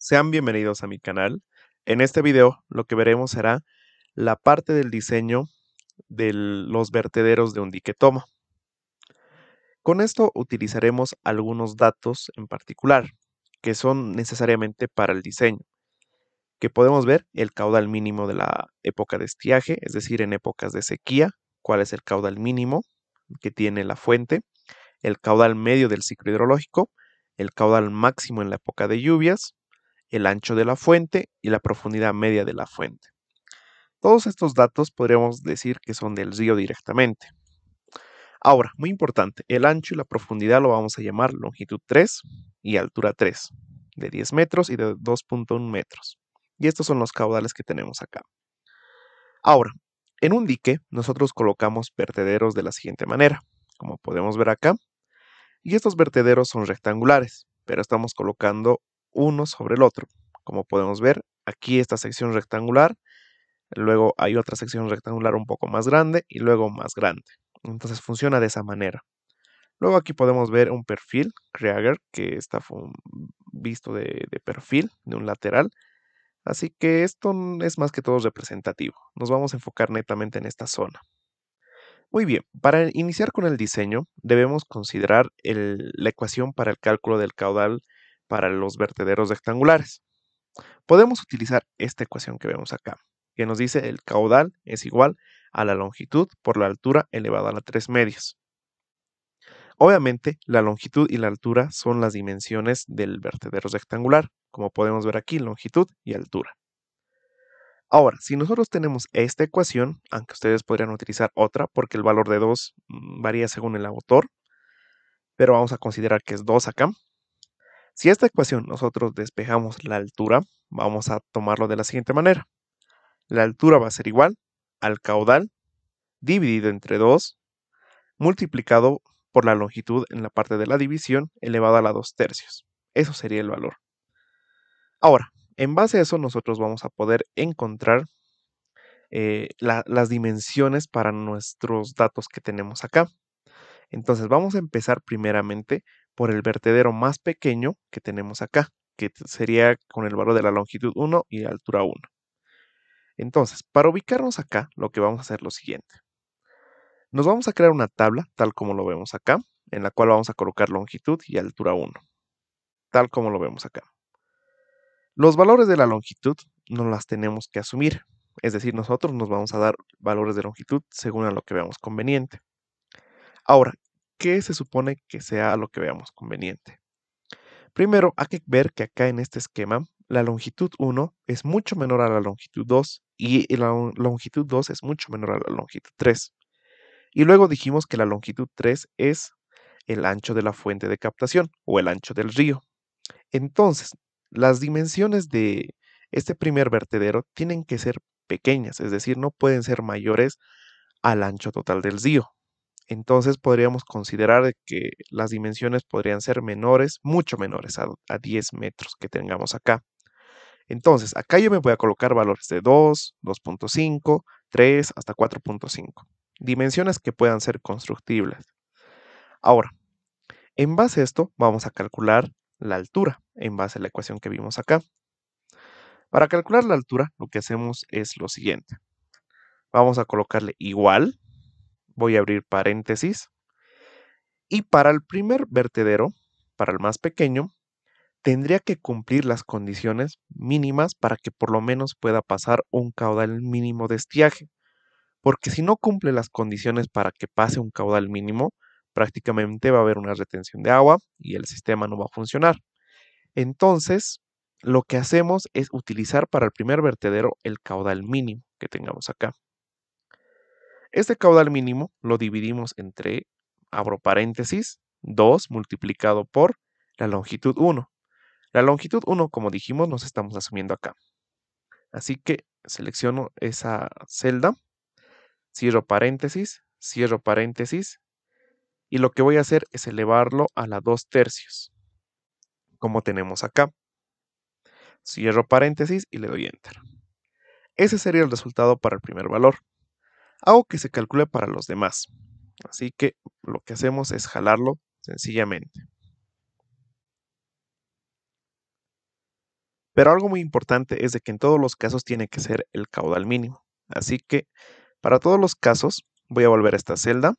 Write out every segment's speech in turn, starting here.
Sean bienvenidos a mi canal. En este video lo que veremos será la parte del diseño de los vertederos de un dique toma. Con esto utilizaremos algunos datos en particular que son necesariamente para el diseño, que podemos ver el caudal mínimo de la época de estiaje, es decir, en épocas de sequía, cuál es el caudal mínimo que tiene la fuente, el caudal medio del ciclo hidrológico, el caudal máximo en la época de lluvias, el ancho de la fuente y la profundidad media de la fuente. Todos estos datos podríamos decir que son del río directamente. Ahora, muy importante, el ancho y la profundidad lo vamos a llamar longitud 3 y altura 3, de 10 metros y de 2.1 metros. Y estos son los caudales que tenemos acá. Ahora, en un dique nosotros colocamos vertederos de la siguiente manera, como podemos ver acá, y estos vertederos son rectangulares, pero estamos colocando uno sobre el otro. Como podemos ver, aquí esta sección rectangular, luego hay otra sección rectangular un poco más grande y luego más grande. Entonces funciona de esa manera. Luego aquí podemos ver un perfil, Krieger, que está visto de perfil, de un lateral. Así que esto es más que todo representativo. Nos vamos a enfocar netamente en esta zona. Muy bien, para iniciar con el diseño debemos considerar la ecuación para el cálculo del caudal para los vertederos rectangulares. Podemos utilizar esta ecuación que vemos acá, que nos dice el caudal es igual a la longitud por la altura elevada a la 3 medios. Obviamente, la longitud y la altura son las dimensiones del vertedero rectangular, como podemos ver aquí, longitud y altura. Ahora, si nosotros tenemos esta ecuación, aunque ustedes podrían utilizar otra, porque el valor de 2 varía según el autor, pero vamos a considerar que es 2 acá. Si esta ecuación nosotros despejamos la altura, vamos a tomarlo de la siguiente manera. La altura va a ser igual al caudal dividido entre 2 multiplicado por la longitud en la parte de la división elevado a la 2 tercios. Eso sería el valor. Ahora, en base a eso nosotros vamos a poder encontrar las dimensiones para nuestros datos que tenemos acá. Entonces vamos a empezar primeramente por el vertedero más pequeño que tenemos acá, que sería con el valor de la longitud 1 y la altura 1. Entonces, para ubicarnos acá, lo que vamos a hacer es lo siguiente. Nos vamos a crear una tabla, tal como lo vemos acá, en la cual vamos a colocar longitud y altura 1, tal como lo vemos acá. Los valores de la longitud no las tenemos que asumir, es decir, nosotros nos vamos a dar valores de longitud según a lo que veamos conveniente. Ahora, ¿qué se supone que sea lo que veamos conveniente? Primero, hay que ver que acá en este esquema, la longitud 1 es mucho menor a la longitud 2 y la longitud 2 es mucho menor a la longitud 3. Y luego dijimos que la longitud 3 es el ancho de la fuente de captación o el ancho del río. Entonces, las dimensiones de este primer vertedero tienen que ser pequeñas, es decir, no pueden ser mayores al ancho total del río. Entonces podríamos considerar que las dimensiones podrían ser menores, mucho menores a 10 metros que tengamos acá. Entonces, acá yo me voy a colocar valores de 2, 2.5, 3 hasta 4.5. Dimensiones que puedan ser constructibles. Ahora, en base a esto, vamos a calcular la altura, en base a la ecuación que vimos acá. Para calcular la altura, lo que hacemos es lo siguiente. Vamos a colocarle igual, voy a abrir paréntesis, y para el primer vertedero, para el más pequeño, tendría que cumplir las condiciones mínimas para que por lo menos pueda pasar un caudal mínimo de estiaje. Porque si no cumple las condiciones para que pase un caudal mínimo, prácticamente va a haber una retención de agua y el sistema no va a funcionar. Entonces, lo que hacemos es utilizar para el primer vertedero el caudal mínimo que tengamos acá. Este caudal mínimo lo dividimos entre, abro paréntesis, 2 multiplicado por la longitud 1. La longitud 1, como dijimos, nos estamos asumiendo acá. Así que selecciono esa celda, cierro paréntesis, y lo que voy a hacer es elevarlo a la 2 tercios, como tenemos acá. Cierro paréntesis y le doy Enter. Ese sería el resultado para el primer valor. Hago que se calcule para los demás. Así que lo que hacemos es jalarlo sencillamente. Pero algo muy importante es de que en todos los casos tiene que ser el caudal mínimo. Así que para todos los casos voy a volver a esta celda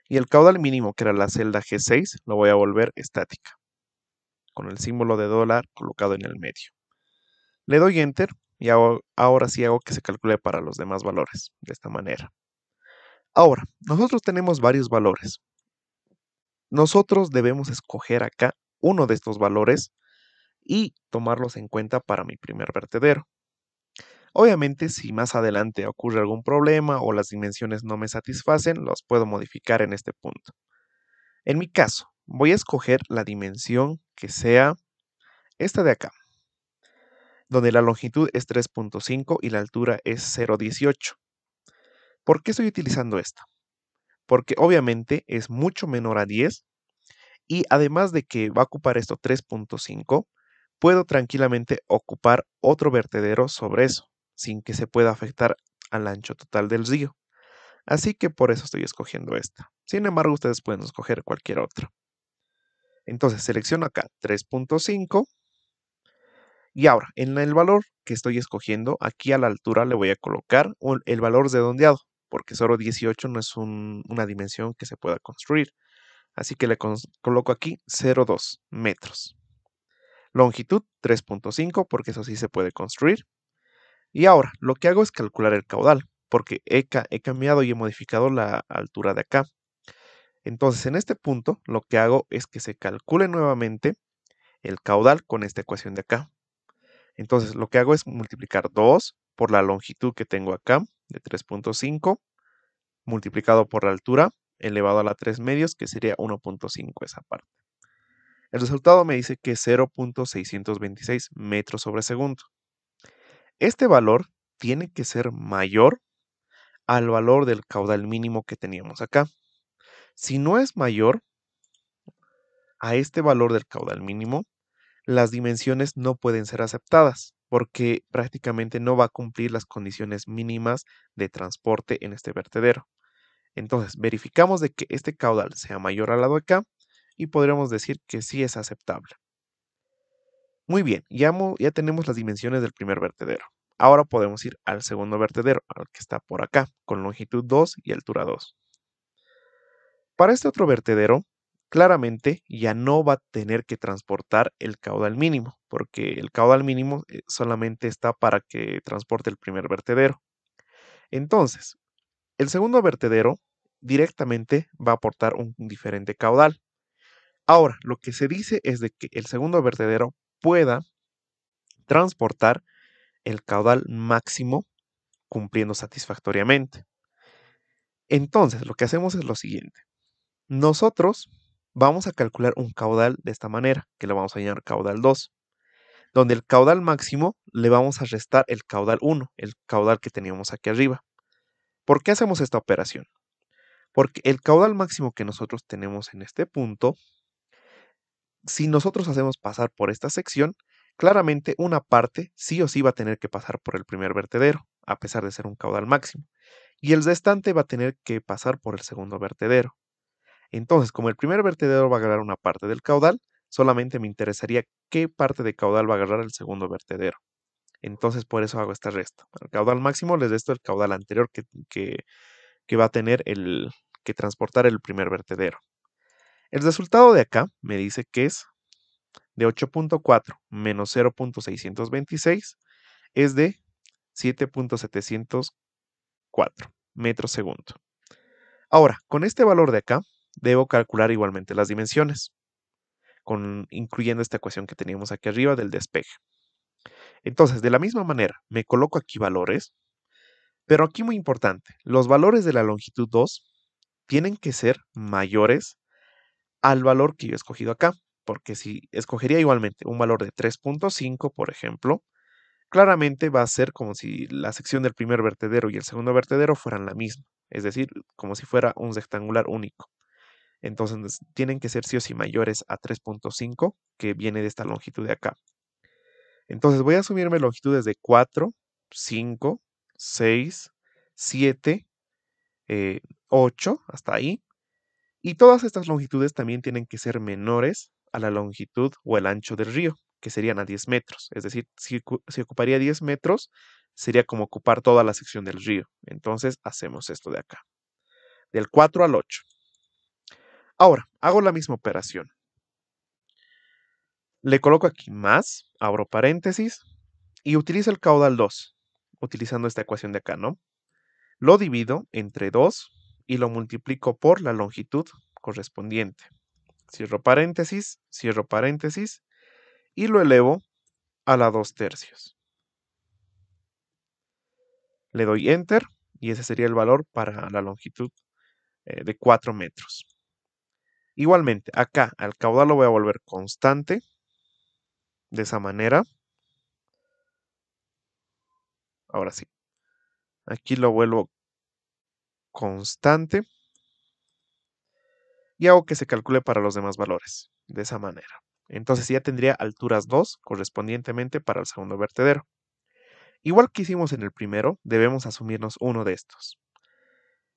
y el caudal mínimo, que era la celda G6, lo voy a volver estática, con el símbolo de dólar colocado en el medio. Le doy Enter y ahora sí hago que se calcule para los demás valores, de esta manera. Ahora, nosotros tenemos varios valores. Nosotros debemos escoger acá uno de estos valores y tomarlos en cuenta para mi primer vertedero. Obviamente, si más adelante ocurre algún problema o las dimensiones no me satisfacen, los puedo modificar en este punto. En mi caso, voy a escoger la dimensión que sea esta de acá, donde la longitud es 3.5 y la altura es 0.18. ¿Por qué estoy utilizando esta? Porque obviamente es mucho menor a 10 y además de que va a ocupar esto 3.5, puedo tranquilamente ocupar otro vertedero sobre eso, sin que se pueda afectar al ancho total del río. Así que por eso estoy escogiendo esta. Sin embargo, ustedes pueden escoger cualquier otra. Entonces selecciono acá 3.5 y ahora en el valor que estoy escogiendo, aquí a la altura le voy a colocar el valor redondeado, porque 0.18 no es una dimensión que se pueda construir. Así que le coloco aquí 0.2 metros. Longitud 3.5 porque eso sí se puede construir. Y ahora lo que hago es calcular el caudal porque he cambiado y he modificado la altura de acá. Entonces en este punto lo que hago es que se calcule nuevamente el caudal con esta ecuación de acá. Entonces lo que hago es multiplicar 2 por la longitud que tengo acá de 3.5 multiplicado por la altura elevado a la 3 medios que sería 1.5 esa parte. El resultado me dice que es 0.626 metros sobre segundo. Este valor tiene que ser mayor al valor del caudal mínimo que teníamos acá. Si no es mayor a este valor del caudal mínimo, las dimensiones no pueden ser aceptadas porque prácticamente no va a cumplir las condiciones mínimas de transporte en este vertedero. Entonces, verificamos de que este caudal sea mayor al lado de acá y podríamos decir que sí es aceptable. Muy bien, ya tenemos las dimensiones del primer vertedero. Ahora podemos ir al segundo vertedero, al que está por acá, con longitud 2 y altura 2. Para este otro vertedero, claramente ya no va a tener que transportar el caudal mínimo, porque el caudal mínimo solamente está para que transporte el primer vertedero. Entonces, el segundo vertedero directamente va a aportar un diferente caudal. Ahora, lo que se dice es de que el segundo vertedero pueda transportar el caudal máximo cumpliendo satisfactoriamente. Entonces, lo que hacemos es lo siguiente. Nosotros vamos a calcular un caudal de esta manera, que le vamos a llamar caudal 2, donde el caudal máximo le vamos a restar el caudal 1, el caudal que teníamos aquí arriba. ¿Por qué hacemos esta operación? Porque el caudal máximo que nosotros tenemos en este punto, si nosotros hacemos pasar por esta sección, claramente una parte sí o sí va a tener que pasar por el primer vertedero, a pesar de ser un caudal máximo, y el restante va a tener que pasar por el segundo vertedero. Entonces, como el primer vertedero va a agarrar una parte del caudal, solamente me interesaría qué parte de caudal va a agarrar el segundo vertedero. Entonces, por eso hago esta resta. Al caudal máximo les resto el caudal anterior que va a tener que transportar el primer vertedero. El resultado de acá me dice que es de 8.4 menos 0.626 es de 7.704 metros segundo. Ahora, con este valor de acá, debo calcular igualmente las dimensiones, incluyendo esta ecuación que teníamos aquí arriba del despeje. Entonces, de la misma manera, me coloco aquí valores, pero aquí muy importante, los valores de la longitud 2 tienen que ser mayores al valor que yo he escogido acá, porque si escogería igualmente un valor de 3.5, por ejemplo, claramente va a ser como si la sección del primer vertedero y el segundo vertedero fueran la misma, es decir, como si fuera un rectangular único. Entonces tienen que ser sí o sí mayores a 3.5, que viene de esta longitud de acá. Entonces voy a asumirme longitudes de 4, 5, 6, 7, 8, hasta ahí. Y todas estas longitudes también tienen que ser menores a la longitud o el ancho del río, que serían a 10 metros. Es decir, si ocuparía 10 metros, sería como ocupar toda la sección del río. Entonces, hacemos esto de acá, del 4 al 8. Ahora, hago la misma operación. Le coloco aquí más, abro paréntesis y utilizo el caudal 2, utilizando esta ecuación de acá, ¿no? Lo divido entre 2 y lo multiplico por la longitud correspondiente. Cierro paréntesis y lo elevo a la 2/3. Le doy Enter y ese sería el valor para la longitud de 4 metros. Igualmente, acá al caudal lo voy a volver constante, de esa manera. Ahora sí, aquí lo vuelvo constante y hago que se calcule para los demás valores, de esa manera. Entonces ya tendría alturas 2 correspondientemente para el segundo vertedero. Igual que hicimos en el primero, debemos asumirnos uno de estos.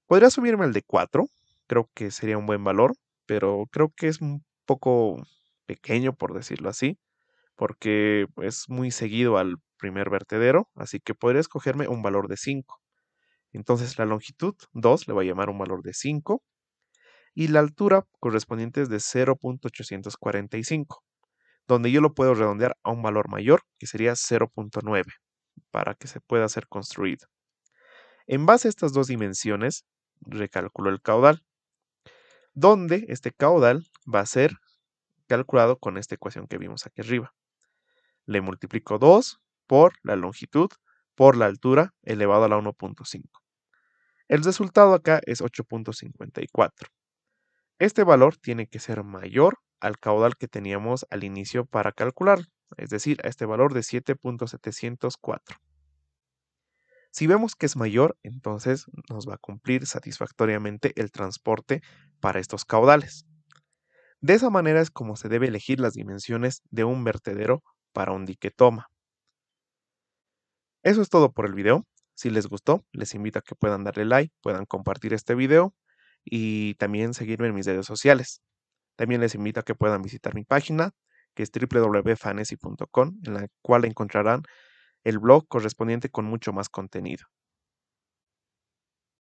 Podría asumirme el de 4, creo que sería un buen valor, pero creo que es un poco pequeño, por decirlo así, porque es muy seguido al primer vertedero, así que podría escogerme un valor de 5. Entonces la longitud 2 le voy a llamar un valor de 5 y la altura correspondiente es de 0.845, donde yo lo puedo redondear a un valor mayor, que sería 0.9, para que se pueda ser construido. En base a estas dos dimensiones, recalculo el caudal, donde este caudal va a ser calculado con esta ecuación que vimos aquí arriba. Le multiplico 2 por la longitud por la altura elevado a la 1.5. El resultado acá es 8.54. Este valor tiene que ser mayor al caudal que teníamos al inicio para calcular, es decir, a este valor de 7.704. Si vemos que es mayor, entonces nos va a cumplir satisfactoriamente el transporte para estos caudales. De esa manera es como se debe elegir las dimensiones de un vertedero para un dique toma. Eso es todo por el video. Si les gustó, les invito a que puedan darle like, puedan compartir este video y también seguirme en mis redes sociales. También les invito a que puedan visitar mi página, que es www.fanesi.com, en la cual encontrarán el blog correspondiente con mucho más contenido.